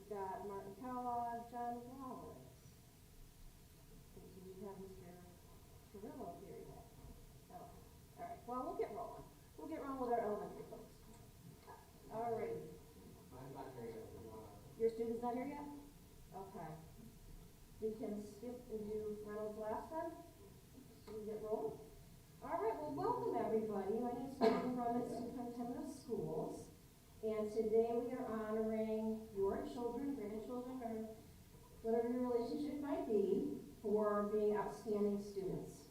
got Martin Kellogg, John Wallace. Do we have Mr. Cirillo here yet? Oh, all right. Well, we'll get rolling. We'll get rolling with our elementary folks. All right. I'm not here yet. Your student's not here yet? Okay. We can skip and do Reynolds last time, so we get rolling. All right, well, welcome everybody. My name is Helen from Superintendent of Schools, and today we are honoring your children, grandchildren, or whatever your relationship might be, for being outstanding students.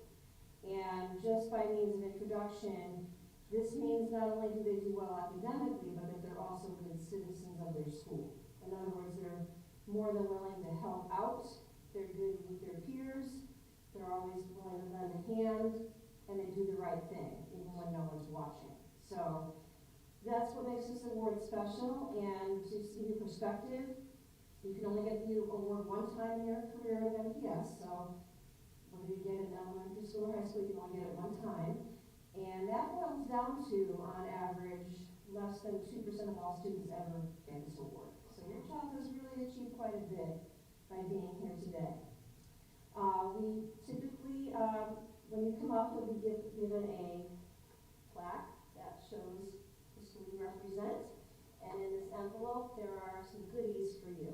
And just by means of introduction, this means not only do they do well academically, but that they're also good citizens of their school. In other words, they're more than willing to help out, they're good with their peers, they're always willing to lend a hand, and they do the right thing, even when no one's watching. So that's what makes this award special, and to see your perspective, you can only get the award one time in your career at MPS, so whether you get it in elementary school or high school, you can only get it one time. And that boils down to, on average, less than 2% of all students ever get this award. So your child has really achieved quite a bit by being here today. We typically, when you come up, you'll be given a plaque that shows the school you represent. And in this envelope, there are some goodies for you.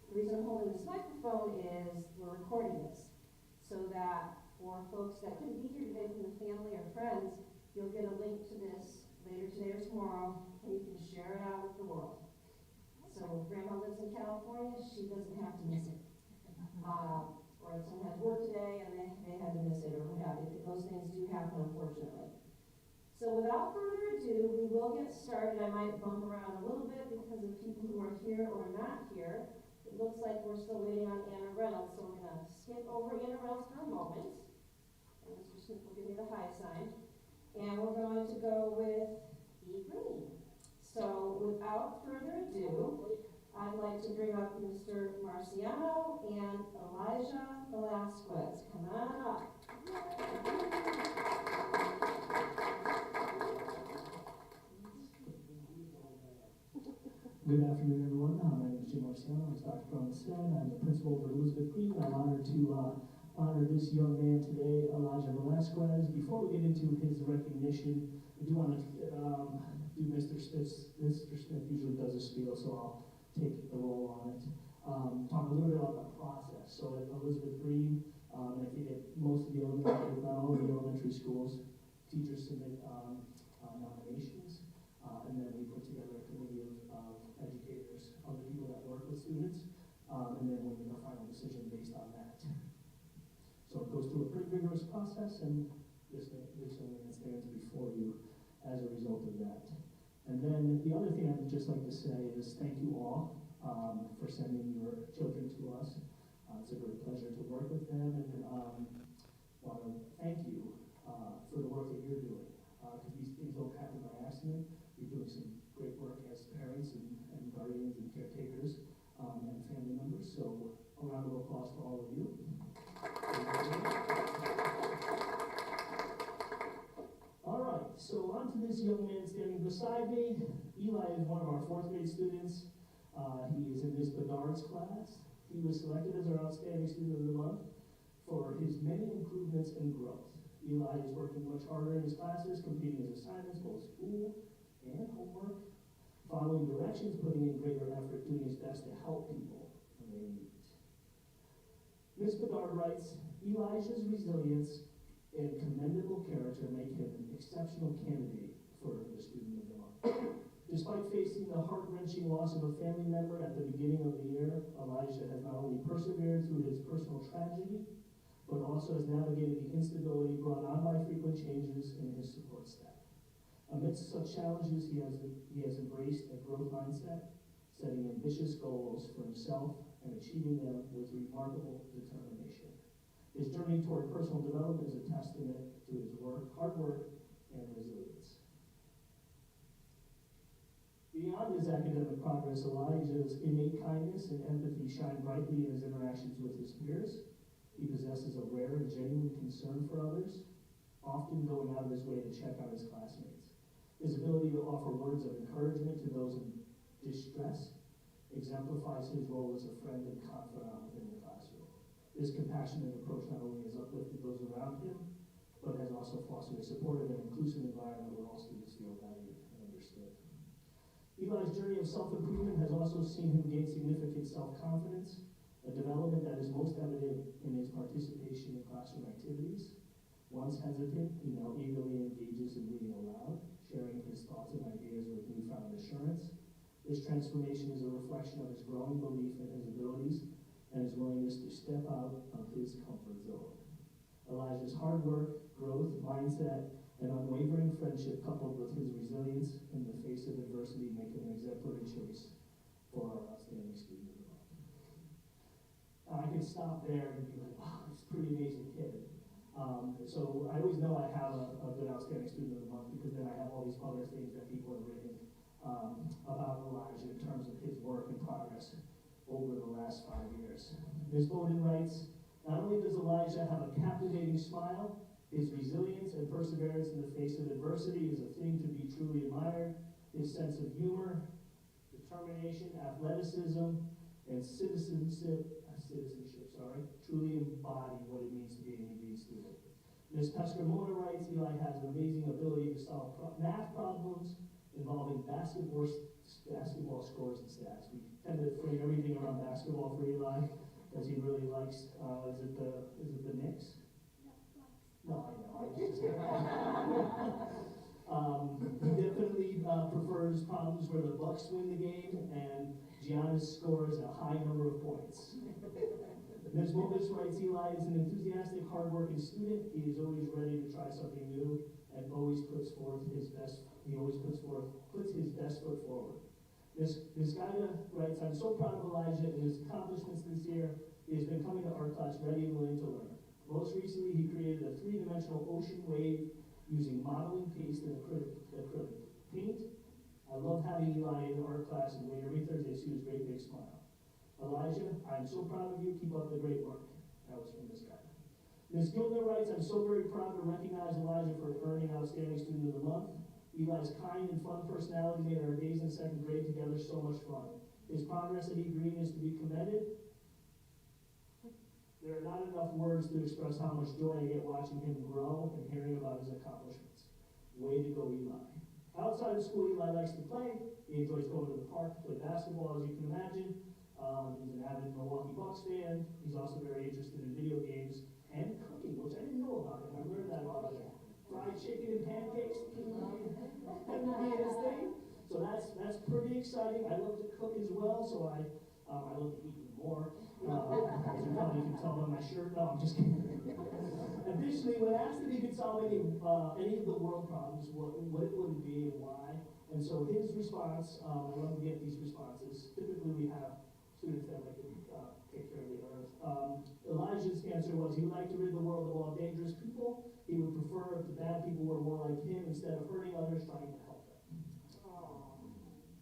The reason I'm holding this microphone is we're recording this, so that for folks that couldn't be here today from the family or friends, you'll get a link to this later today or tomorrow, and you can share it out with the world. So if Grandma lives in California, she doesn't have to miss it. Or if someone has work today and they had to miss it or what have you. Those things do happen, unfortunately. So without further ado, we will get started. I might bump around a little bit because of people who are here or not here. It looks like we're still waiting on Anna Reynolds, so we're going to skip over Anna Reynolds for a moment. And Mr. Smith will give me the high sign. And we're going to go with E. Green. So without further ado, I'd like to bring up Mr. Marciano and Elijah Velasquez. Come on up. Good afternoon, everyone. My name is Jim Marciano. As Dr. Brown said, I'm the principal over Elizabeth Green. I'm honored to honor this young man today, Elijah Velasquez. Before we get into his recognition, I do want to do Mr. Smith. Mr. Smith usually does a spiel, so I'll take the role on it. Talk a little bit about the process. So at Elizabeth Green, I think at most of the elementary, not all of the elementary schools, teachers submit nominations, and then we put together a committee of educators, other people that work with students, and then we make a final decision based on that. So it goes through a pretty rigorous process, and this young man stands before you as a result of that. And then the other thing I would just like to say is thank you all for sending your children to us. It's a great pleasure to work with them, and want to thank you for the work that you're doing. Because these things don't happen by accident. You're doing some great work as parents and guardians and caretakers and family members. So a round of applause for all of you. All right, so on to this young man standing beside me. Eli is one of our 4th grade students. He is in Ms. Bedard's class. He was selected as our Outstanding Student of the Month for his many improvements and growth. Eli is working much harder in his classes, completing his assignments, both school and homework, following directions, putting in greater effort, doing his best to help people when they need it. Ms. Bedard writes, Elijah's resilience and commendable character make him an exceptional candidate for the Student of the Month. Despite facing the heart-wrenching loss of a family member at the beginning of the year, Elijah has not only persevered through his personal tragedy, but also has navigated the instability brought on by frequent changes in his support staff. Amidst such challenges, he has embraced a growth mindset, setting ambitious goals for himself and achieving them with remarkable determination. His journey toward personal development is a testament to his hard work, and resilience. Beyond his academic progress, Elijah's innate kindness and empathy shine brightly in his interactions with his peers. He possesses a rare and genuine concern for others, often going out of his way to check on his classmates. His ability to offer words of encouragement to those in distress exemplifies his role as a friend and confidant within the classroom. This compassionate approach not only has uplifted those around him, but has also fostered a supportive and inclusive environment where all students feel valued and understood. Eli's journey of self-improvement has also seen him gain significant self-confidence, a development that is most evident in his participation in classroom activities. Once hesitant, he now eagerly engages in reading aloud, sharing his thoughts and ideas with newfound assurance. This transformation is a reflection of his growing belief in his abilities and his willingness to step out of his comfort zone. Elijah's hard work, growth, mindset, and unwavering friendship, coupled with his resilience in the face of adversity, make him an exemplary choice for our outstanding student of the month. I could stop there and be like, wow, he's a pretty amazing kid. So I always know I have a good outstanding student of the month because then I have all these other things that people have written about Elijah in terms of his work and progress over the last 5 years. Ms. Bowden writes, not only does Elijah have a captivating smile, his resilience and perseverance in the face of adversity is a thing to be truly admired. His sense of humor, determination, athleticism, and citizenship, truly embody what it means to be an ED student. Ms. Pescarmona writes, Eli has an amazing ability to solve math problems involving basketball scores and stats. We tend to frame everything around basketball for Eli, because he really likes, is it the Knicks? No, I know, I was just he definitely prefers problems where the Bucks win the game and Giannis scores a high number of points. Ms. Movis writes, Eli is an enthusiastic, hardworking student. He is always ready to try something new and always puts his best foot forward. Ms. Gaida writes, I'm so proud of Elijah and his accomplishments this year. He has been coming to art class ready and willing to learn. Most recently, he created a three-dimensional ocean wave using modeling paste and acrylic paint. I love having Eli in art class and wait every Thursday to see his great big smile. Elijah, I'm so proud of you. Keep up the great work. That was from this guy. Ms. Gilder writes, I'm so very proud to recognize Elijah for earning Outstanding Student of the Month. Eli's kind and fun personality made our days in second grade together so much fun. His progress at E Green is to be commended. There are not enough words to express how much joy I get watching him grow and hearing about his accomplishments. Way to go, Eli. Outside of school, Eli likes to play. He enjoys going to the park to play basketball, as you can imagine. He's an avid Milwaukee Bucks fan. He's also very interested in video games and cooking, which I didn't know about him. I learned that about him. Fried chicken and pancakes, couldn't be his thing. So that's pretty exciting. I love to cook as well, so I love to eat even more. As you probably can tell by my shirt. No, I'm just kidding. Additionally, when asked if he could solve any of the world problems, what it would be and why. And so his response, I love to get these responses. Typically we have students that like to take care of the earth. Elijah's answer was he would like to rid the world of all dangerous people. He would prefer if the bad people were more like him instead of hurting others, trying to help them.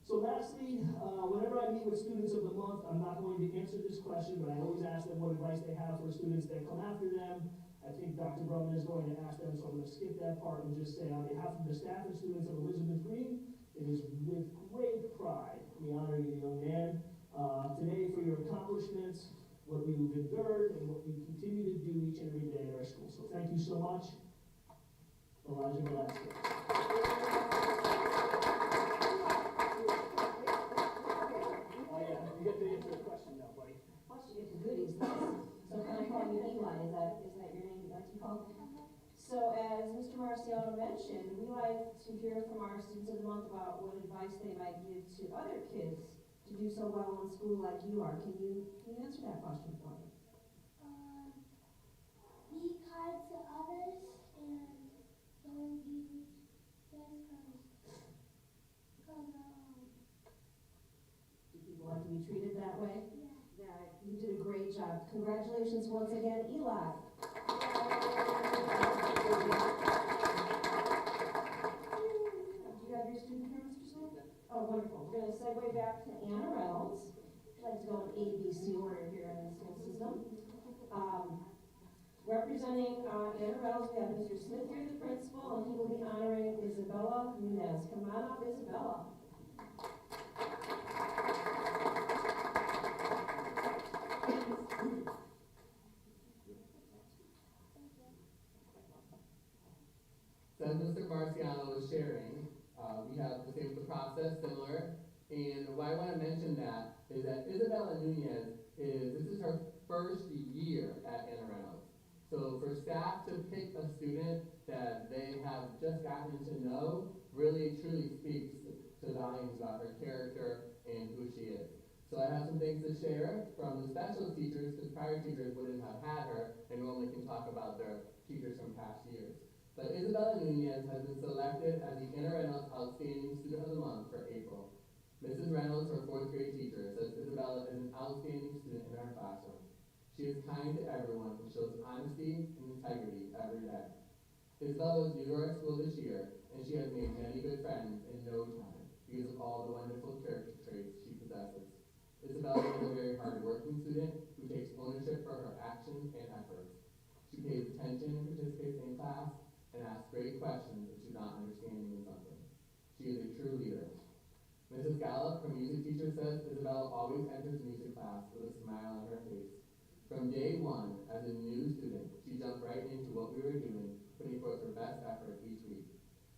So lastly, whenever I meet with students of the month, I'm not going to answer this question, but I always ask them what advice they have for students that come after them. I think Dr. Brumman is going to ask them, so I'm going to skip that part and just say on behalf of the staff and students of Elizabeth Green, it is with great pride we honor you, young man, today for your accomplishments, what you've endured, and what you continue to do each and every day at our school. So thank you so much, Elijah Velasquez. You get to answer a question now, buddy. Plus you get the goodies. So can I call you Eli? Is that your name you'd like to be called? So as Mr. Marciano mentioned, we like to hear from our students of the month about what advice they might give to other kids to do so well in school like you are. Can you answer that question for me? Be kind to others and don't be just Do people like to be treated that way? yeah. You did a great job. Congratulations once again, Eli. Do you have your student here, Mr. Smith? Oh, wonderful. We're going to segue back to Anna Reynolds. I'd like to go in ABC order here in the school system. Representing Anna Reynolds, we have Mr. Smith here, the principal, and he will be honoring Isabella Nunez. Come on up, Isabella. why I want to mention that is that Isabella Nunez this is her first year at Anna Reynolds. So for staff to pick a student that they have just gotten to know really truly speaks to volumes about her character and who she is. So I have some things to share from the special teachers, because prior teachers wouldn't have had her and normally can talk about their teachers from past years. But Isabella Nunez has been selected as the Anna Reynolds Outstanding Student of the Month for April. Mrs. Reynolds, her fourth grade teacher, says Isabella is an outstanding student in our classroom. She is kind to everyone and shows honesty and integrity every day. Isabella was new to our school this year, and she has made many good friends in no time because of all the wonderful character traits she possesses. Isabella is a very hard-working student who takes ownership for her actions and efforts. She pays attention and participates in class and asks great questions if she's not understanding in something. She is a true leader. Mrs. Gallup, her music teacher, says Isabella always enters music class with a smile on her face. From day one, as a new student, she jumped right into what we were doing, putting forth her best effort each week.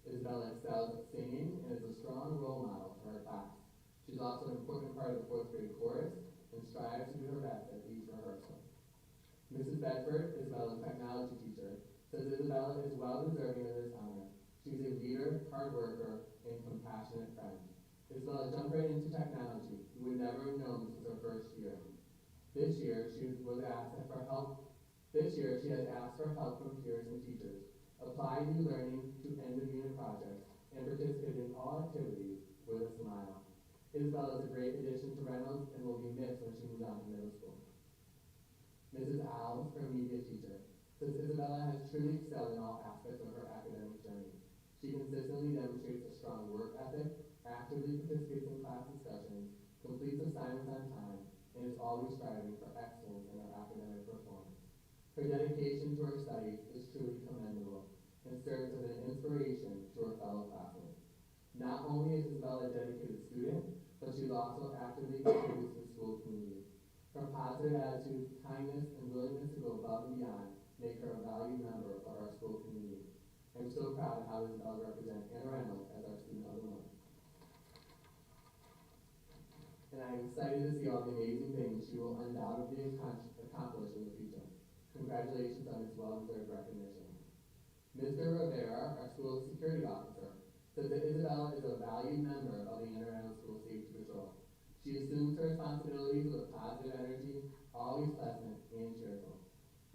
Isabella excels at singing and is a strong role model for her class. She's also an important part of the fourth grade chorus and strives to do her best at each rehearsal. Mrs. Bedford, Isabella's technology teacher, says Isabella is well deserving of this honor. She's a leader, hard worker, and compassionate friend. Isabella jumped right into technology. You would never have known this was her first year. This year, she has asked for help from peers and teachers, applied new learning to end-of-unit projects, and participated in all activities with a smile. Isabella is a great addition to Reynolds and will be missed when she moves on to middle school. Mrs. Alves, her media teacher, says Isabella has truly excelled in all aspects of her academic journey. She consistently demonstrates a strong work ethic, actively participates in class discussions, completes assignments on time, and is always striving for excellence in her academic performance. Her dedication to her studies is truly commendable and serves as an inspiration to her fellow classmates. Not only is Isabella a dedicated student, but she also actively contributes to the school community. Her positive attitude, kindness, and willingness to go above and beyond make her a valued member of our school community. I'm so proud of how Isabella represents Anna Reynolds as our student of the month. And I'm excited to see all the amazing things she will undoubtedly accomplish in the future. Congratulations on this well-deserved recognition. Mr. Rivera, our school security officer, says that Isabella is a valued member of the Anna Reynolds School Safety Patrol. She assumes her responsibilities with a positive energy, always pleasant and cheerful.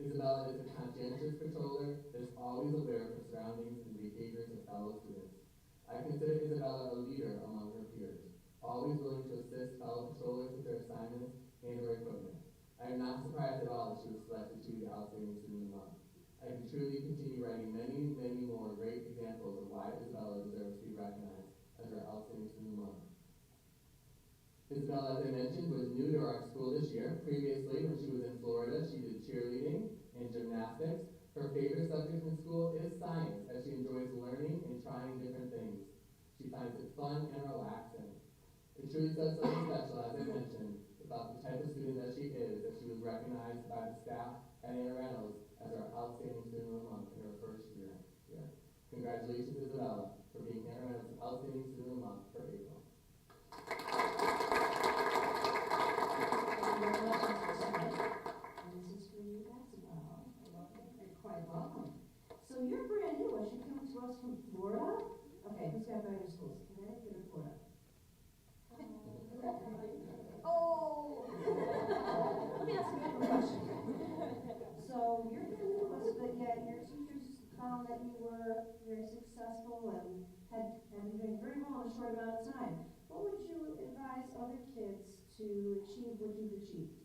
Isabella is a conscientious patroller that is always aware of her surroundings and the behaviors of fellow students. I consider Isabella a leader among her peers, always willing to assist fellow patrollers with their assignments and their equipment. I am not surprised at all that she was selected to be the Outstanding Student of the Month. I can truly continue writing many, many more great examples of why Isabella deserves to be recognized as our Outstanding Student of the Month. Isabella, as I mentioned, was new to our school this year. Previously, when she was in Florida, she did cheerleading and gymnastics. Her favorite subject in school is science, as she enjoys learning and trying different things. She finds it fun and relaxing. It truly says something special, as I mentioned, about the type of student that she is, that she was recognized by the staff at Anna Reynolds as our Outstanding Student of the Month in her first year here. Congratulations, Isabella, for being Anna Reynolds' Outstanding Student of the Month for April. And this is for you as well. You're quite welcome. So you're brand new. Was you coming to us from Florida? Okay, who's got better schools? Connecticut or Florida? Oh! Let me ask you a question. So you're brand new to us, but yet your teachers found that you were very successful and had been doing very well in a short amount of time. What would you advise other kids to achieve what you've achieved?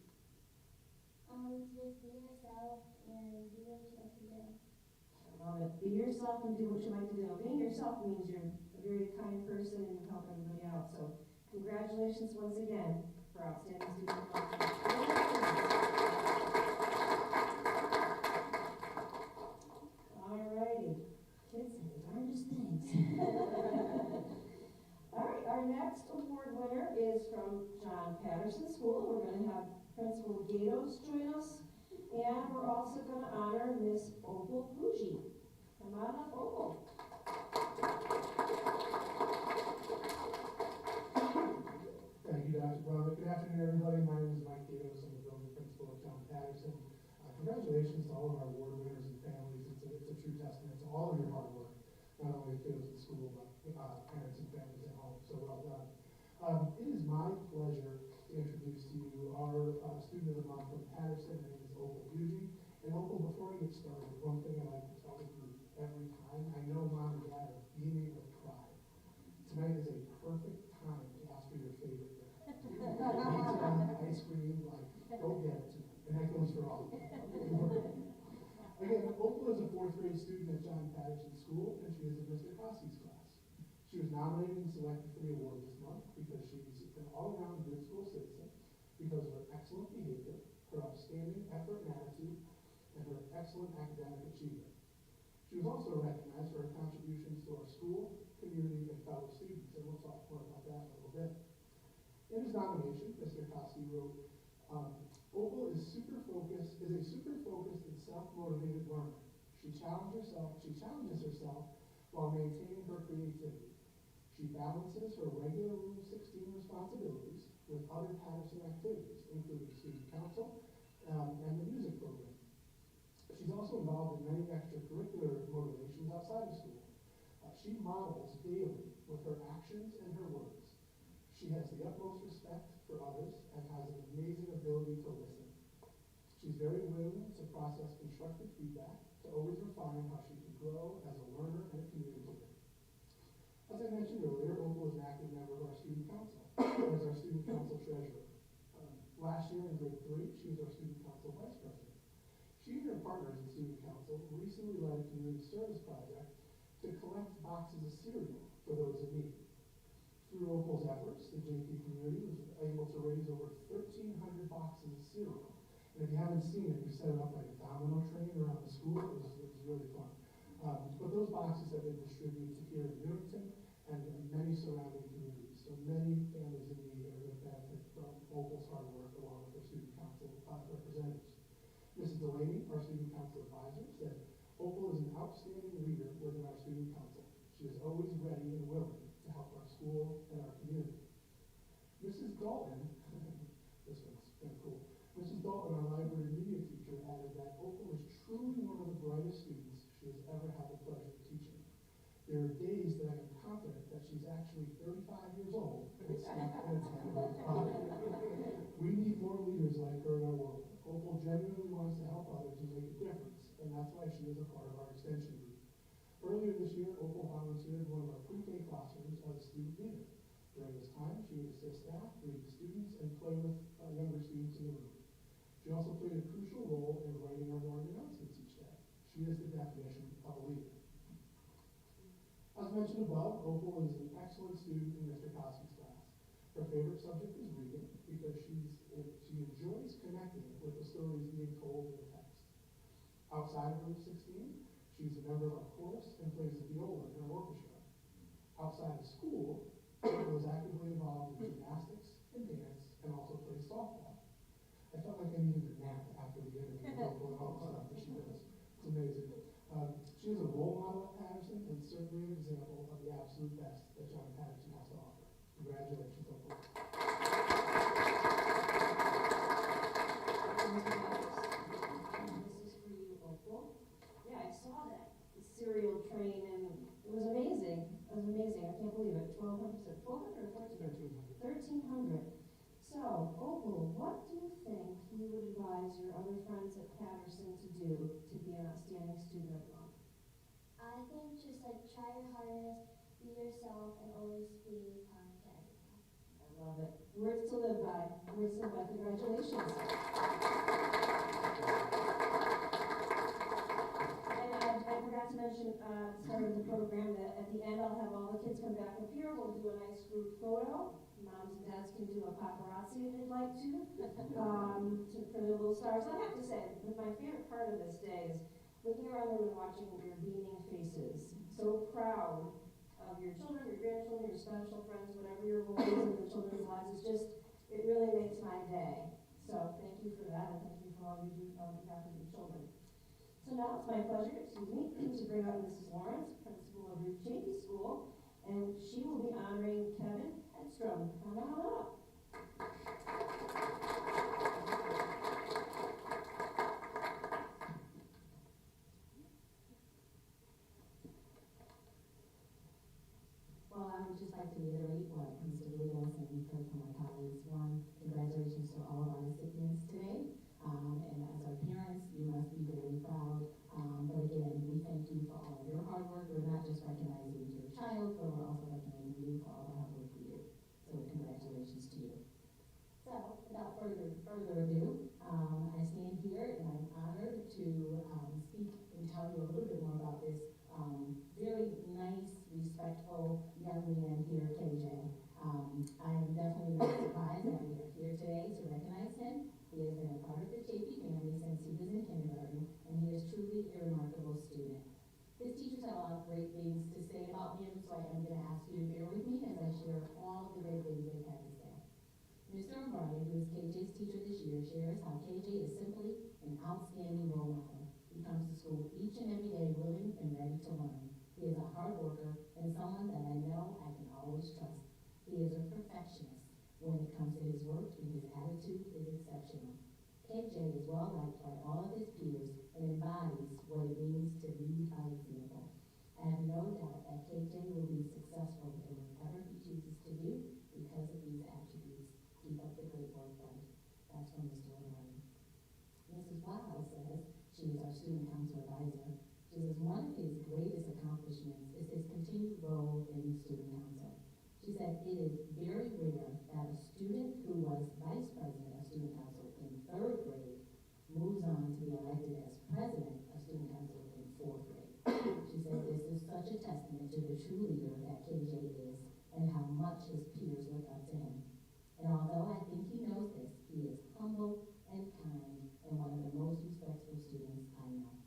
Just be yourself and do what you like to do. I love it. Be yourself and do what you like to do. Being yourself means you're a very kind person and you help everybody out. So congratulations once again for Outstanding Student of the Month. All righty. Kids say the darndest things. All right, our next award winner is from John Patterson School. We're going to have Principal Gatos join us, and we're also going to honor Miss Opal Bougie. Come on up, Opal. Thank you, congratulations to all of our award winners and families. It's a true testament to all of your hard work, not only the kiddos at school, but parents and families at home. So well done. It is my pleasure to introduce to you our student of the month from Patterson. Her name is Opal Bugie. And Opal, before we get started, one thing I like to tell the group every time, I know mom and dad are beaming with pride. Tonight is a perfect time to ask for your favorite gift. Pizza, ice cream, like, go get it tonight. And that goes for all of you. Again, Opal is a 4th grade student at John Patterson School, and she is in Mr. Cossey's class. She was nominated and selected for the award this month because she's an all-around good school citizen, because of her excellent behavior, her outstanding effort and attitude, and her excellent academic achievement. She was also recognized for her contributions to our school, community, and fellow students, and we'll talk more about that in a little bit. In his nomination, Mr. Cossey wrote, Opal is a super focused and self-motivated learner. She challenges herself while maintaining her creativity. She balances her regular Rule 16 responsibilities with other Patterson activities, including student council and the music program. She's also involved in many extracurricular motivations outside of school. She models daily with her actions and her words. She has the utmost respect for others and has an amazing ability to listen. She's very willing to process constructive feedback, to always refine how she can grow as a learner and a communicator. As I mentioned earlier, Opal is an active member of our student council, as our student council treasurer. Last year in grade 3, she was our student council vice president. She and her partners in student council recently led a community service project to collect boxes of cereal for those in need. Through Opal's efforts, the JP community was able to raise over 1,300 boxes of cereal. And if you haven't seen it, we set it up like a domino train around the school. It was really fun. But those boxes have been distributed to here in Newington and many surrounding communities. So many families in need are going to benefit from Opal's hard work along with our student council representatives. Mrs. Delaney, our student council advisor, said, Opal is an outstanding leader within our student council. She is always ready and willing to help our school and our community. Mrs. Dalton, this one's kind of cool. Mrs. Dalton, our library media teacher, added that Opal is truly one of the brightest students she has ever had the pleasure of teaching. There are days that I am confident that she's actually 35 years old and we need more leaders like her in our world. Opal genuinely wants to help others and make a difference, and that's why she is a part of our extension group. Earlier this year, Opal volunteered in one of our pre-K classrooms as a student leader. During this time, she would assist staff, lead the students, and play with younger students in the room. She also played a crucial role in writing our morning announcements each day. She is the definition of a leader. As mentioned above, Opal is an excellent student in Mr. Cossey's class. Her favorite subject is reading because she enjoys connecting with the stories being told in the text. Outside of Rule 16, she's a member of our chorus and plays the viola in our orchestra. Outside of school, Opal is actively involved in gymnastics and dance and also plays softball. I felt like I needed a nap after the interview and all the stuff that she does. It's amazing. She is a role model at Patterson and certainly an example of the absolute best that John Patterson has to offer. Congratulations, Opal. This is for you, Opal. Yeah, I saw that cereal train, and it was amazing. It was amazing. I can't believe it. 1,200 or 1,400? 1,300. So, Opal, what do you think you would advise your other friends at Patterson to do to be an outstanding student of the month? I think just like try your hardest, be yourself, and always be kind to everyone. I love it. Words to live by. Words to live by. Congratulations. And I forgot to mention at the start of the program that at the end I'll have all the kids come back up here. We'll do a nice group photo. Moms and dads can do a paparazzi if they'd like to for their little stars. I have to say, my favorite part of this day is looking around the room and watching your beaming faces. So proud of your children, your grandchildren, your special friends, whatever your role is in the children's lives. It's just, it really makes my day. So thank you for that, and thank you for all you do on behalf of your children. So now it's my pleasure, to bring up Mrs. Lawrence, principal of Ruth Chafee School, and she will be honoring Kevin Hedstrom. Come on up. like to reiterate what Mr. Lewis and you've heard from my colleagues. One, congratulations to all of our recipients today. And as our parents, you must be very proud. But again, we thank you for all of your hard work. We're not just recognizing your child, but we're also recognizing you for all the hard work you do. So congratulations to you. So without further ado, I stand here and I'm honored to speak and tell you a little bit more about this very nice, respectful young man here, KJ. I am definitely not surprised that we are here today to recognize him. He has been a part of the JP family since he was in kindergarten, and he is truly a remarkable student. His teachers have a lot of great things to say about him, so I am going to ask you to bear with me as I share all of the great things they have to say. Mr. O'Brien, who is KJ's teacher this year, shares how KJ is simply an outstanding role model. He comes to school each and every day willing and ready to learn. He is a hard worker and someone that I know I can always trust. He is a perfectionist when it comes to his work, and his attitude is exceptional. KJ is well liked by all of his peers and embodies what it means to lead by example. I have no doubt that KJ will be successful in whatever he chooses to do because of these attributes. Keep up the great work, buddy. That's from Mr. O'Brien. Mrs. Wiles says she is our student council advisor. She says one of his greatest accomplishments is his continued role in student council. She said it is very rare that a student who was vice president of student council in 3rd grade moves on to be elected as president of student council in 4th grade. She said this is such a testament to the true leader that KJ is and how much his peers look up to him. And although I think he knows this, he is humble and kind and one of the most respectful students I know.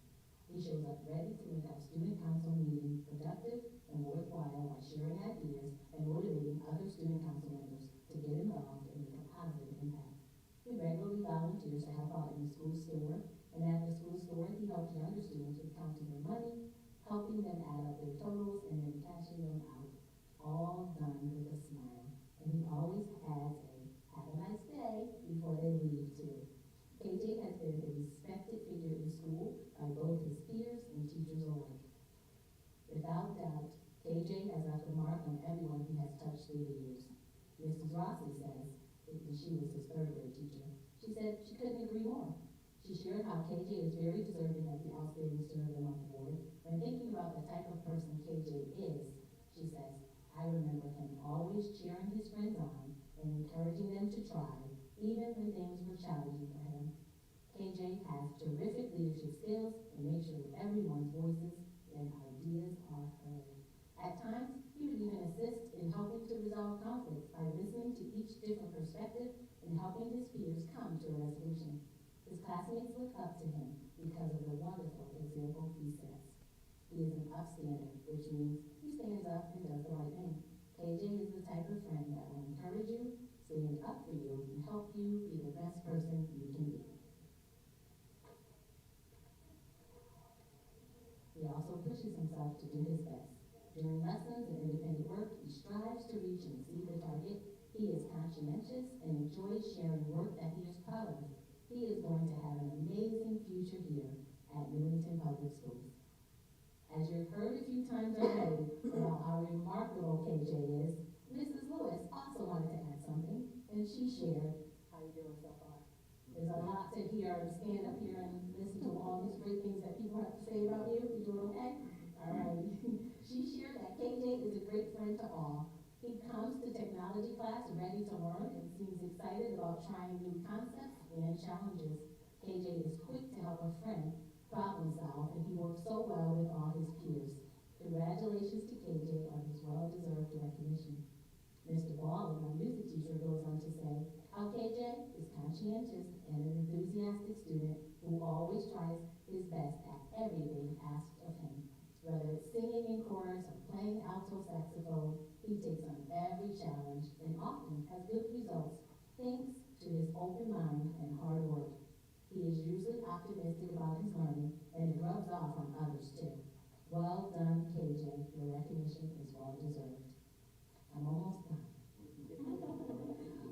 He shows up ready to make our student council meeting productive and worthwhile by sharing ideas and motivating other student council members to get involved and make a positive impact. He regularly volunteers to help out in the school store, and at the school store he helps younger students with counting their money, helping them add up their totals, and then cashing them out, all done with a smile. And he always adds a "have a nice day" before they leave too. KJ has been a respected figure in school by both his peers and teachers alike. Without doubt, KJ has left a mark on everyone he has touched through the years. Mrs. Rossi says, she was his 3rd grade teacher, she said she couldn't agree more. She shared how KJ is very deserving of the Outstanding Student of the Month award. When thinking about the type of person KJ is, she says, I remember him always cheering his friends on and encouraging them to try, even when things were challenging for him. KJ has terrific leadership skills and makes sure everyone's voices and ideas are heard. At times, he would even assist in helping to resolve conflicts by listening to each different perspective and helping his peers come to a resolution. His classmates look up to him because of the wonderful example he sets. He is an upstander, which means he stands up and does the right thing. KJ is the type of friend that will encourage you, stand up for you, and help you be the best person you can be. He also pushes himself to do his best. During lessons and independent work, he strives to reach and exceed the target. He is conscientious and enjoys sharing work that he is proud of. He is going to have an amazing future here at Newington Public Schools. As you've heard a few times already about how remarkable KJ is, Mrs. Lewis also wanted to add something, and she shared, how you doing so far? There's a lot to hear and stand up here and listen to all these great things that people have to say about you. You doing okay? All right. She shared that KJ is a great friend to all. He comes to technology class ready to learn and seems excited about trying new concepts and challenges. KJ is quick to help a friend problem solve, and he works so well with all his peers. Congratulations to KJ on his well-deserved recognition. Mr. Ball, my music teacher, goes on to say how KJ is conscientious and an enthusiastic student who always tries his best at everything asked of him. Whether it's singing in chorus or playing alto saxophone, he takes on every challenge and often has good results thanks to his open mind and hard work. He is usually optimistic about his learning, and it rubs off on others too. Well done, KJ. Your recognition is well deserved. I'm almost done.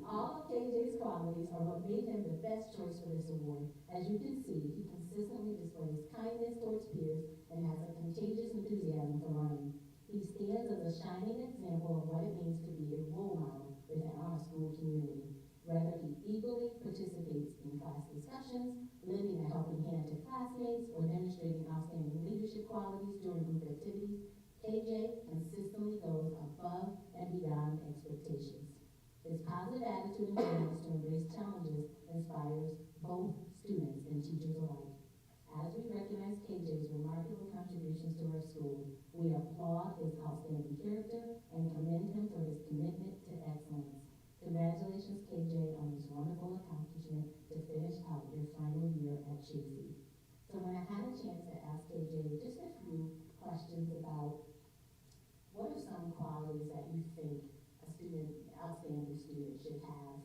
All of KJ's qualities are what made him the best choice for this award. As you can see, he consistently displays kindness towards peers and has a contagious enthusiasm for learning. He stands as a shining example of what it means to be a role model within our school community. Whether he eagerly participates in class discussions, lending a helping hand to classmates, or demonstrating outstanding leadership qualities during group activities, KJ consistently goes above and beyond expectations. His positive attitude and willingness to embrace challenges inspires both students and teachers alike. As we recognize KJ's remarkable contributions to our school, we applaud his outstanding character and commend him for his commitment to excellence. Congratulations, KJ, on this wonderful accomplishment to finish out your final year at Chafee. So when I had a chance to ask KJ just a few questions about what are some qualities that you think a student, outstanding student should have,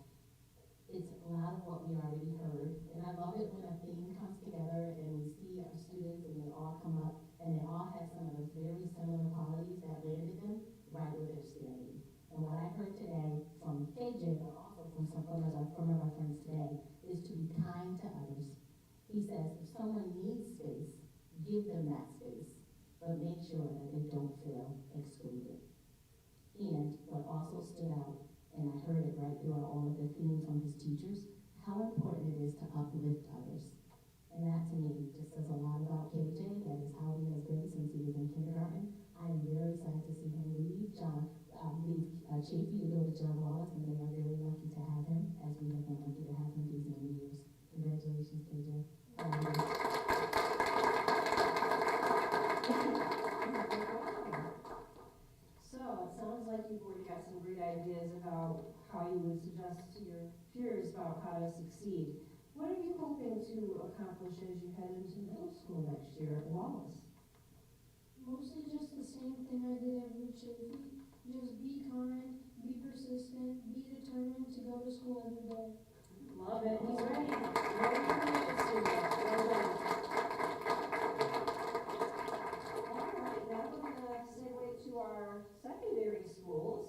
it's a lot of what we already heard. And I love it when a theme comes together and we see our students and they all come up and they all have some of those very similar qualities that landed them right where they're standing. And what I heard today from KJ, but also from some of our friends today, is to be kind to others. He says if someone needs space, give them that space, but make sure that they don't feel excluded. And what also stood out, and I heard it right throughout all of the themes from his teachers, how important it is to uplift others. And that to me just says a lot about KJ. That is how he has been since he was in kindergarten. I am very sad to see him leave Chafee to go to John Wallace, and they are very lucky to have him, as we have been lucky to have him these many years. Congratulations, KJ. So it sounds like you've already got some great ideas about how you would suggest to your peers about how to succeed. What are you hoping to accomplish as you head into middle school next year at Wallace? Mostly just the same thing I did at Chafee. Just be kind, be persistent, be determined to go to school every day. Love it. He's ready. Ready for middle school. Well done. All right, now we're going to segue to our secondary schools.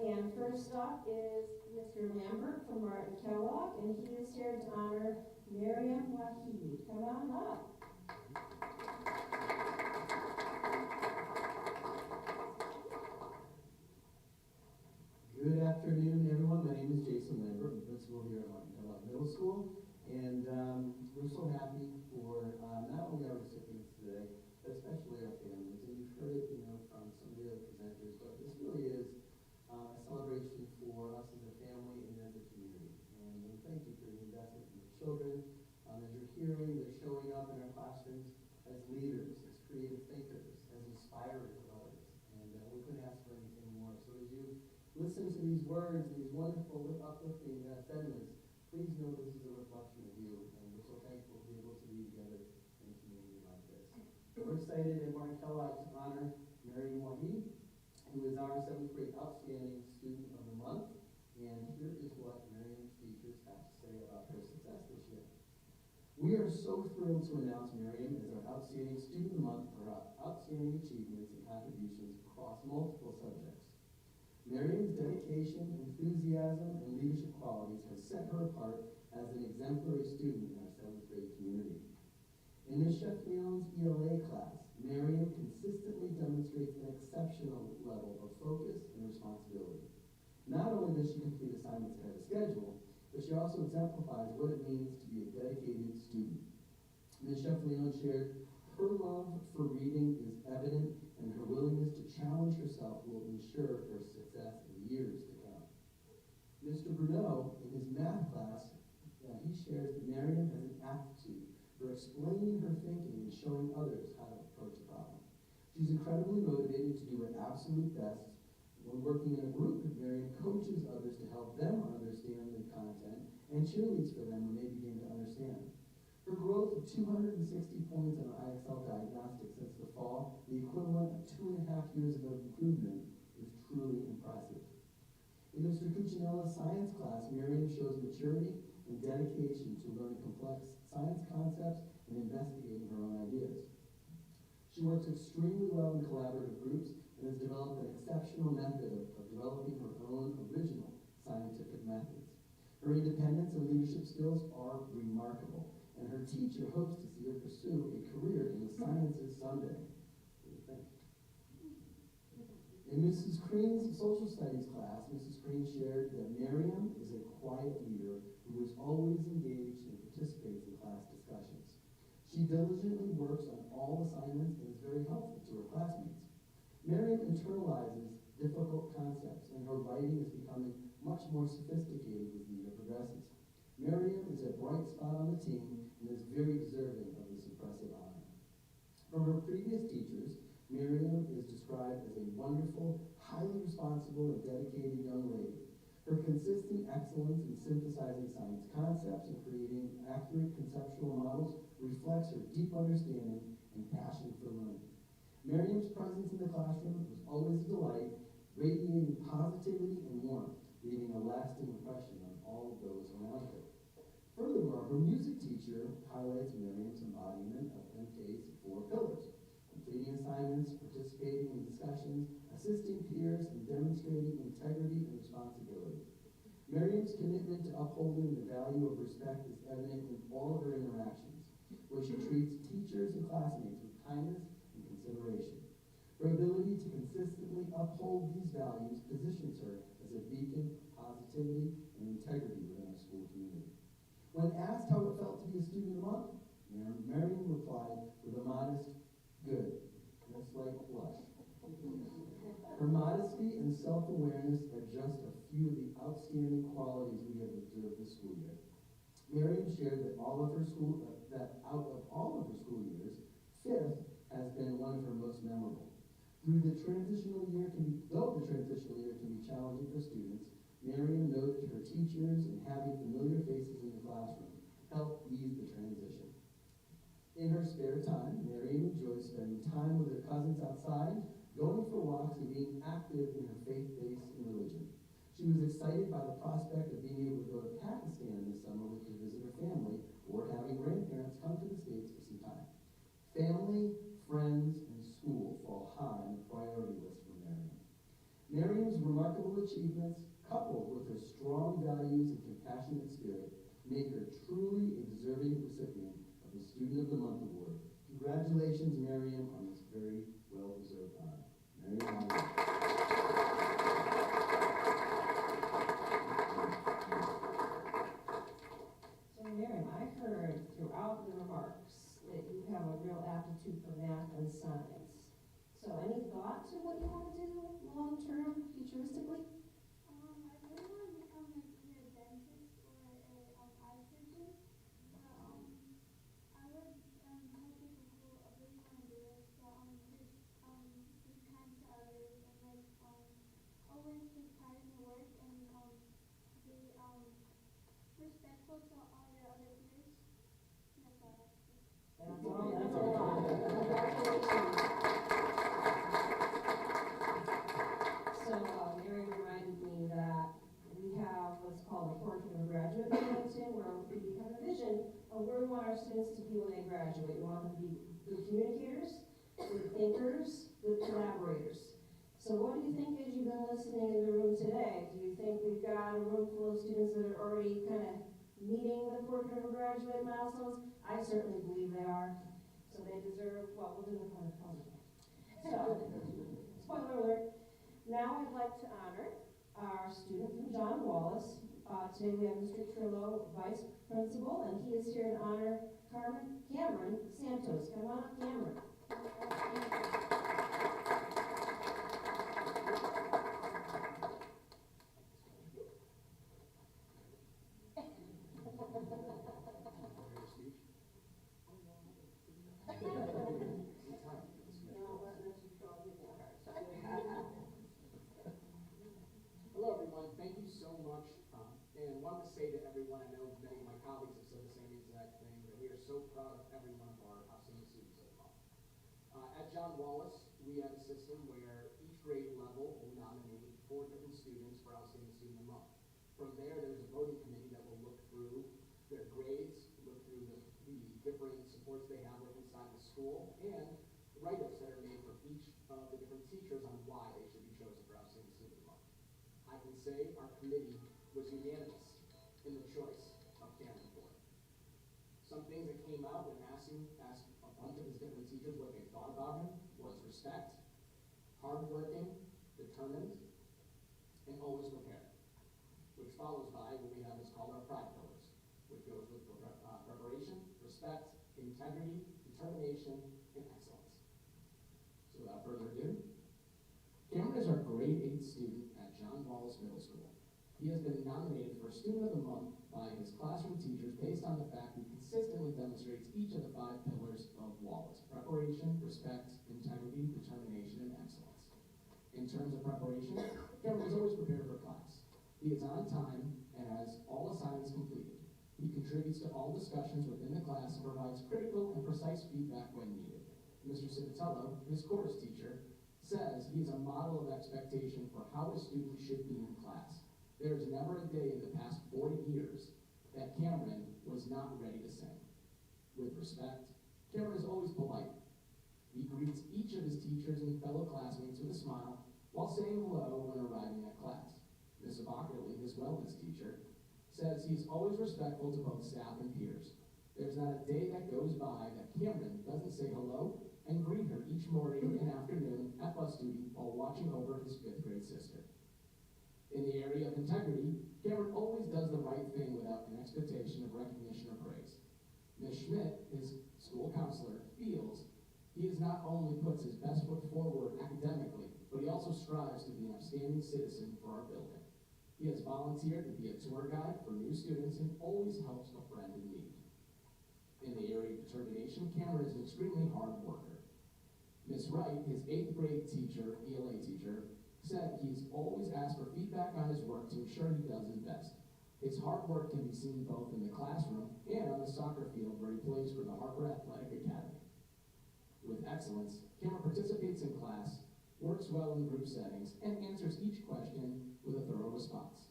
And first up is Mr. Lambert from Martin Kellogg, and he is here to honor Miriam Wahid. Come on up. Good afternoon, everyone. My name is Jason Lambert. I'm principal here at Martin Kellogg Middle School, and we're so happy for not only our recipients today, but especially our families. And you've heard it, from some of the other presenters, but this really is a celebration for us as a family and as a community. And we thank you for the investment in your children. As you're hearing, they're showing up in our classrooms as leaders, as creative thinkers, as inspirers of others, and we couldn't ask for anything more. So as you listen to these words and these wonderful, uplifting sentiments, please know this is a reflection of you, and we're so thankful to be able to be together in a community like this. So we're excited at Martin Kellogg to honor Miriam Wahid, who is our 7th grade Outstanding Student of the Month, and here is what Miriam's teachers have to say about her success this year. We are so thrilled to announce Miriam as our Outstanding Student of the Month for her outstanding achievements and contributions across multiple subjects. Miriam's dedication, enthusiasm, and leadership qualities have set her apart as an exemplary student in our 7th grade community. In Ms. Chef-Leon's ELA class, Miriam consistently demonstrates an exceptional level of focus and responsibility. Not only does she complete assignments ahead of schedule, but she also exemplifies what it means to be a dedicated student. Ms. Chef-Leon shared her love for reading is evident, and her willingness to challenge herself will ensure her success in years to come. Mr. Bruneau, in his math class, he shares that Miriam has an aptitude for explaining her thinking and showing others how to approach a problem. She's incredibly motivated to do her absolute best. When working in a group, Miriam coaches others to help them understand the content and cheerleads for them when they begin to understand. Her growth of 260 points on her IXL diagnostic since the fall, the equivalent of 2.5 years of improvement, is truly impressive. In Mr. Cuccinella's science class, Miriam shows maturity and dedication to learning complex science concepts and investigating her own ideas. She works extremely well in collaborative groups and has developed an exceptional method of developing her own original scientific methods. Her independence and leadership skills are remarkable, and her teacher hopes to see her pursue a career in the sciences someday. What do you think? In Mrs. Crean's social studies class, Mrs. Crean shared that Miriam is a quiet leader who is always engaged and participates in class discussions. She diligently works on all assignments and is very helpful to her classmates. Miriam internalizes difficult concepts, and her writing is becoming much more sophisticated as the year progresses. Miriam is a bright spot on the team and is very deserving of this impressive honor. From her previous teachers, Miriam is described as a wonderful, highly responsible, and dedicated young lady. Her consistent excellence in synthesizing science concepts and creating accurate conceptual models reflects her deep understanding and passion for learning. Miriam's presence in the classroom was always a delight, radiating positivity and warmth, leaving a lasting impression on all of those around her. Furthermore, her music teacher highlights Miriam's embodiment of MK's 4 pillars: completing assignments, participating in discussions, assisting peers, and demonstrating integrity and responsibility. Miriam's commitment to upholding the value of respect is evident in all of her interactions, where she treats teachers and classmates with kindness and consideration. Her ability to consistently uphold these values positions her as a beacon of positivity and integrity within our school community. When asked how it felt to be a student of the month, Miriam replied with a modest, "Good," and a slight blush. Her modesty and self-awareness are just a few of the outstanding qualities we have observed this school year. Miriam shared that out of all of her school years, 5th has been one of her most memorable. Though the transitional year can be challenging for students, Miriam noted her teachers and having familiar faces in the classroom helped ease the transition. In her spare time, Miriam enjoys spending time with her cousins outside, going for walks, and being active in her faith base and religion. She was excited by the prospect of being able to go to Pakistan this summer to visit her family, or having grandparents come to the States for some time. Family, friends, and school fall high on the priority list for Miriam. Miriam's remarkable achievements, coupled with her strong values and compassionate spirit, make her truly a deserving recipient of the Student of the Month Award. Congratulations, Miriam, on this very well-deserved honor. Miriam. So Miriam, I heard throughout the remarks that you have a real aptitude for math and science. So any thought to what you want to do long-term, futuristically? I really want to become like either a dentist or eye surgeon. But I would tell people who really want to do this, but just be kind to others and like always take pride in your work and be respectful to all your other peers. And that's all I have to say. That's all. That's a lot. Congratulations. So Mary reminded me that we have what's called a portrait of a graduate in Newington, where we have a vision of where we want our students to be when they graduate. We want them to be good communicators, good thinkers, good collaborators. So what do you think as you've been listening in the room today? Do you think we've got a room full of students that are already kind of meeting the portrait of a graduate milestones? I certainly believe they are. So they deserve, well, we'll do the fun. So, spoiler alert. Now I'd like to honor our student from John Wallace. Today we have Mr. Trillo, Vice Principal, and he is here to honor Cameron Santos. Come on up, Cameron. Hello everyone, thank you so much, and wanted to say to everyone, I know many of my colleagues have said the same exact thing, that we are so proud of every one of our outstanding students so far. At John Wallace, we have a system where each grade level will nominate 4 different students for Outstanding Student of the Month. From there, there's a voting committee that will look through their grades, look through the different supports they have inside the school, and write-ups that are made for each of the different teachers on why they should be chosen for Outstanding Student of the Month. I can say our committee was unanimous in the choice of Cameron for it. Some things that came out when asked a bunch of his different teachers what they thought about him was respect, hardworking, the determined, and always prepared. Which follows by what we have is called our pride pillars, which goes with preparation, respect, integrity, determination, and excellence. So without further ado, Cameron is our grade 8 student at John Wallace Middle School. He has been nominated for Student of the Month by his classroom teachers based on the fact he consistently demonstrates each of the 5 pillars of Wallace: preparation, respect, integrity, determination, and excellence. In terms of preparation, Cameron is always prepared for class. He is on time and has all assignments completed. He contributes to all discussions within the class and provides critical and precise feedback when needed. Mr. Civitello, his chorus teacher, says he is a model of expectation for how a student should be in class. There is never a day in the past 40 years that Cameron was not ready to sing. With respect, Cameron is always polite. He greets each of his teachers and fellow classmates with a smile while saying hello when arriving at class. Ms. Abockerly, his wellness teacher, says he is always respectful to both staff and peers. There's not a day that goes by that Cameron doesn't say hello and greet her each morning and afternoon at bus duty while watching over his 5th grade sister. In the area of integrity, Cameron always does the right thing without an expectation of recognition or praise. Ms. Schmidt, his school counselor, feels he not only puts his best foot forward academically, but he also strives to be an upstanding citizen for our building. He has volunteered to be a tour guide for new students and always helps a friend in need. In the area of determination, Cameron is an extremely hard worker. Ms. Wright, his 8th grade teacher, ELA teacher, said he's always asked for feedback on his work to ensure he does his best. His hard work can be seen both in the classroom and on the soccer field where he plays for the Harper Athletic Academy. With excellence, Cameron participates in class, works well in group settings, and answers each question with a thorough response.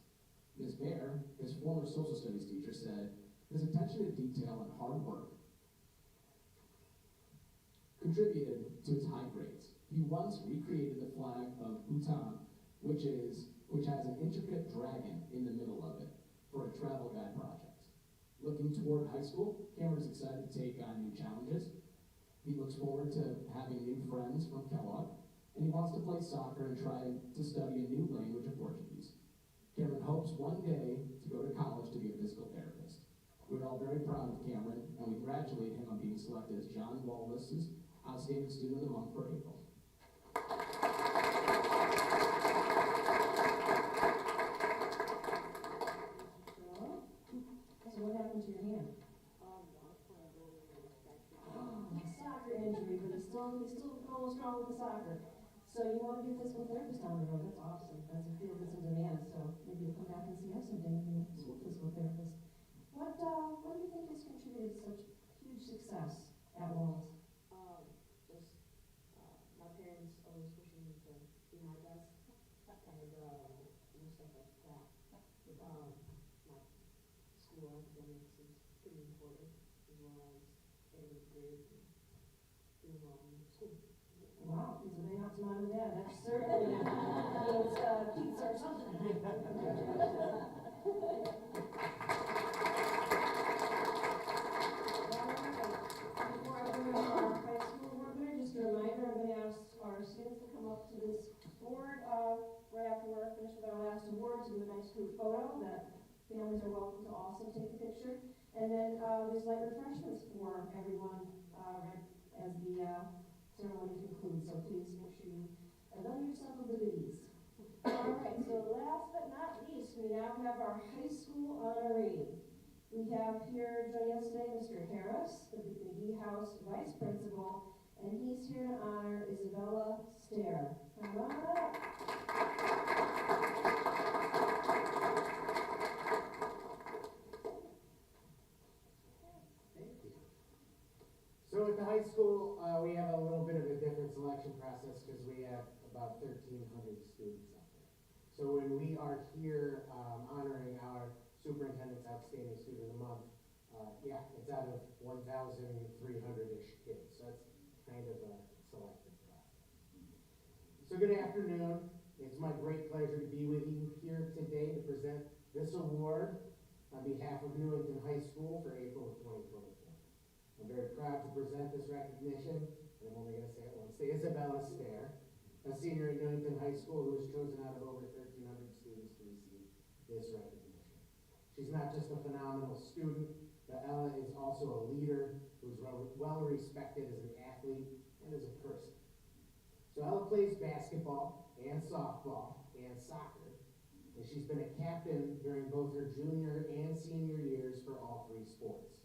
Ms. Baer, his former social studies teacher, said his attention to detail and hard work contributed to his high grades. He once recreated the flag of Bhutan, which has an intricate dragon in the middle of it, for a travel guide project. Looking toward high school, Cameron is excited to take on new challenges. He looks forward to having new friends from Kellogg, and he wants to play soccer and try to study a new language of Portuguese. Cameron hopes one day to go to college to be a physical therapist. We're all very proud of Cameron, and we congratulate him on being selected as John Wallace's Outstanding Student of the Month for April. So what happened to your hand? Soccer injury, but he's still going strong with the soccer. So you want to be a physical therapist down the road? That's awesome. That's a field that's in demand. So maybe you'll come back and see us someday and be a physical therapist. What do you think has contributed to such huge success at Wallace? My parents always pushing me to do my best and do stuff like that. My school academics is pretty important as well as getting good grades and doing well in school. Wow, he's a big hot mom and dad. That certainly means pizza or something. Before I bring up our high school board member, just a reminder, I'm going to ask our students to come up to this board right after we're finished with our last award to do a nice group photo that families are welcome to also take a picture. And then there's light refreshments for everyone right as the ceremony concludes. So please make sure you avail yourself of the goodies. All right, so last but not least, we now have our high school honoree. We have here joining us today Mr. Harris, the McGee House Vice Principal, and he's here to honor Isabella Stair. Come on up. Thank you. So at the high school, we have a little bit of a different selection process because we have about 1,300 students out there. So when we are here honoring our Superintendent's Outstanding Student of the Month, it's out of 1,300-ish kids. So that's kind of a selective process. So good afternoon. It's my great pleasure to be with you here today to present this award on behalf of Newington High School for April of 2024. I'm very proud to present this recognition, and I'm only going to say it once, to Isabella Stair. a senior at Newington High School who was chosen out of over 1,300 students to receive this recognition. She's not just a phenomenal student, but Ella is also a leader who's well respected as an athlete and as a person. So Ella plays basketball and softball and soccer, and she's been a captain during both her junior and senior years for all three sports,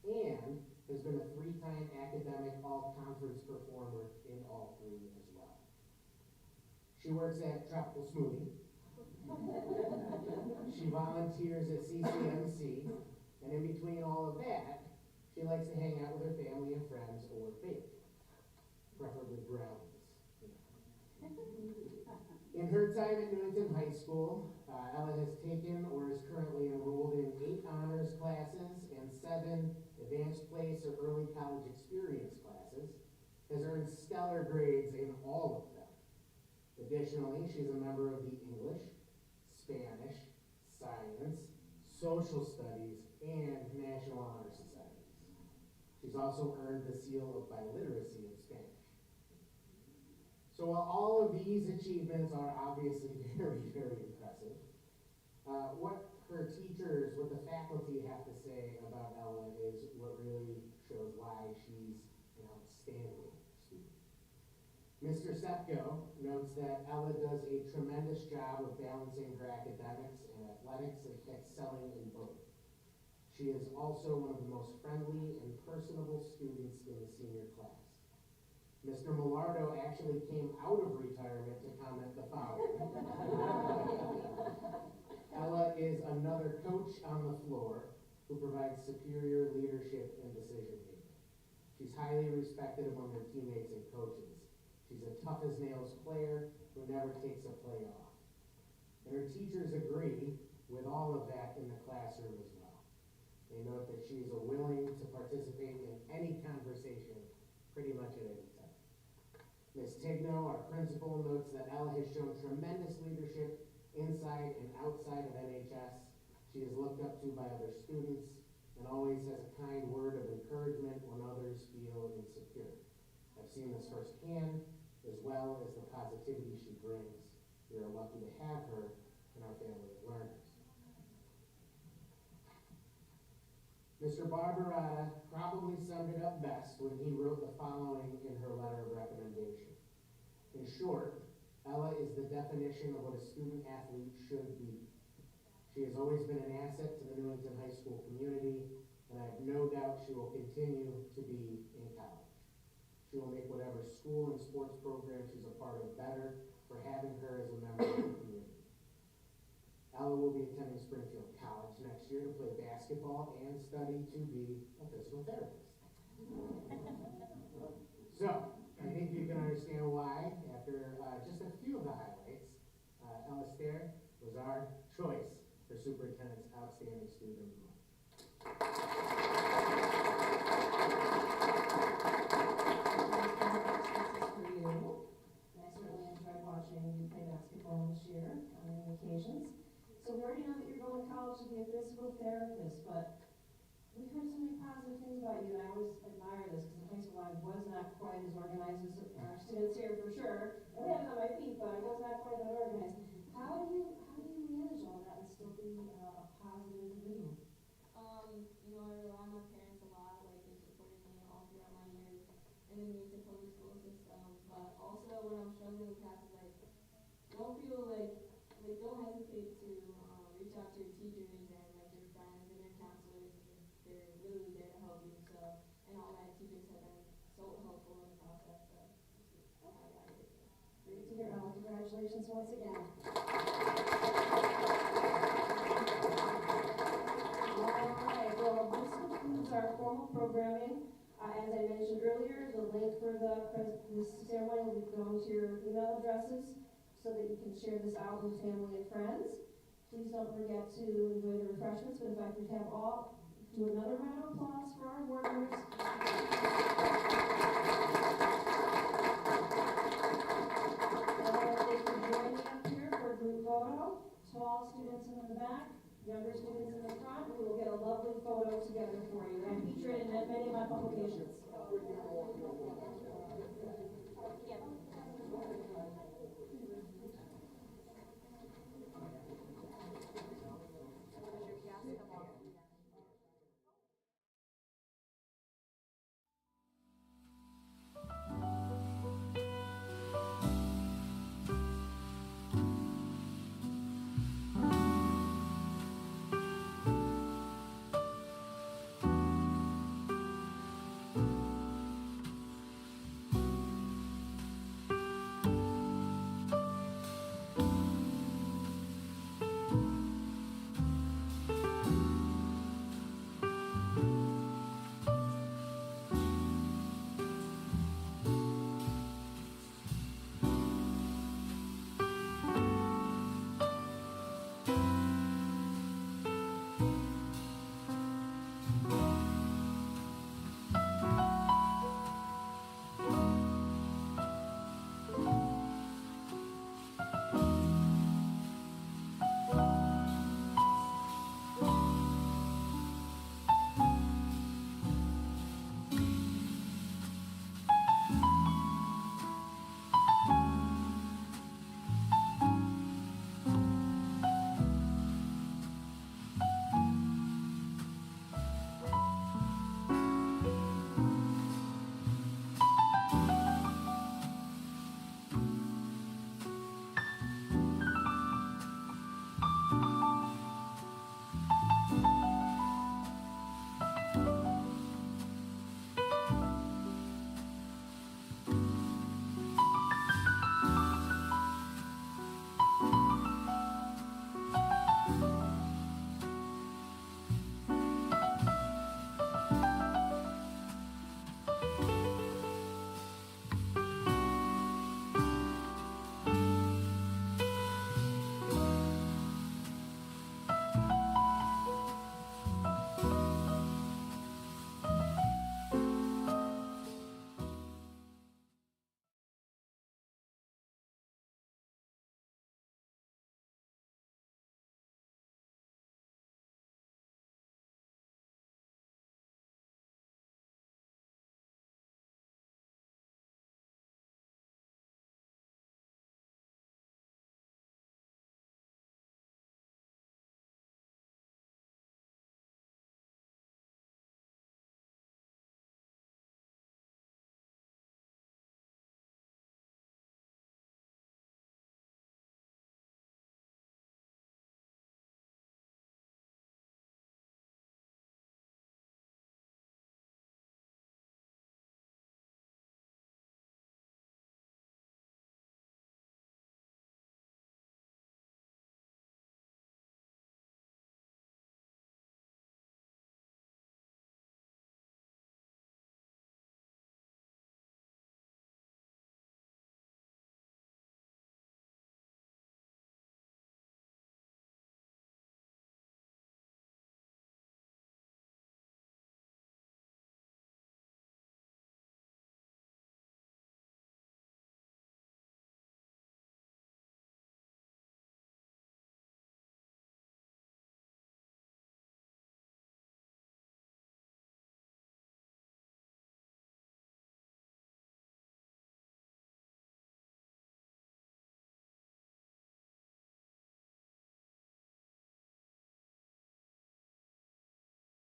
and has been a three-time academic all-conference performer in all three as well. She works at Tropical Smoothie. She volunteers at CCMC, and in between all of that, she likes to hang out with her family and friends or bake, preferably brownies. In her time at Newington High School, Ella has taken or is currently enrolled in 8 honors classes and 7 advanced place or early college experience classes, has earned stellar grades in all of them. Additionally, she's a member of the English, Spanish, Science, Social Studies, and National Honor Societies. She's also earned the seal of biliteracy in Spanish. So while all of these achievements are obviously very, very impressive, what her teachers, what the faculty have to say about Ella is what really shows why she's an outstanding student. Mr. Sepko notes that Ella does a tremendous job of balancing her academics and athletics and excelling in both. She is also one of the most friendly and personable students in the senior class. Mr. Millardo actually came out of retirement to comment the following. Ella is another coach on the floor who provides superior leadership and decision making. She's highly respected among her teammates and coaches. She's a tough-as-nails player who never takes a play off. And her teachers agree with all of that in the classroom as well. They note that she is willing to participate in any conversation pretty much at any time. Ms. Tigno, our principal, notes that Ella has shown tremendous leadership inside and outside of NHS. She is looked up to by other students and always has a kind word of encouragement when others feel insecure. I've seen this firsthand, as well as the positivity she brings. We are lucky to have her in our family of learners. Mr. Barbarata probably summed it up best when he wrote the following in her letter of recommendation. In short, Ella is the definition of what a student athlete should be. She has always been an asset to the Newington High School community, and I have no doubt she will continue to be in college. She will make whatever school and sports program she's a part of better for having her as a member of the community. Ella will be attending Springfield College next year to play basketball and study to be a physical therapist. So, I think you can understand why, after just a few of the highlights, Ella Stair was our choice for Superintendent's Outstanding Student of the Month. This is for you. And I certainly enjoyed watching you play basketball this year on many occasions. So we already know that you're going to college to be a physical therapist, but we've heard so many positive things about you, and I always admire this, because in high school I was not quite as organized as our students here for sure. I had it on my feet, but I was not quite that organized. How do you manage all that and still be a positive individual? You know, I rely on my parents a lot, like they supported me all throughout my years in the Newington public school system, but also when I'm struggling with classes, like, don't feel like don't hesitate to reach out to your teachers and like your friends and your counselors. They're really there to help you. So, and all my teachers have been so helpful in the process. So, I got it. Great to hear, Ella. Congratulations once again. All right, well, this concludes our formal programming. As I mentioned earlier, the link for this ceremony will be going to your email addresses, so that you can share this out with family and friends. Please don't forget to enjoy the refreshments, but if I could have all do another round of applause for our award winners. Thank you for joining me up here for a group photo. Tall students in the back, younger students in the front. We will get a lovely photo together for you and feature it in many of my publications.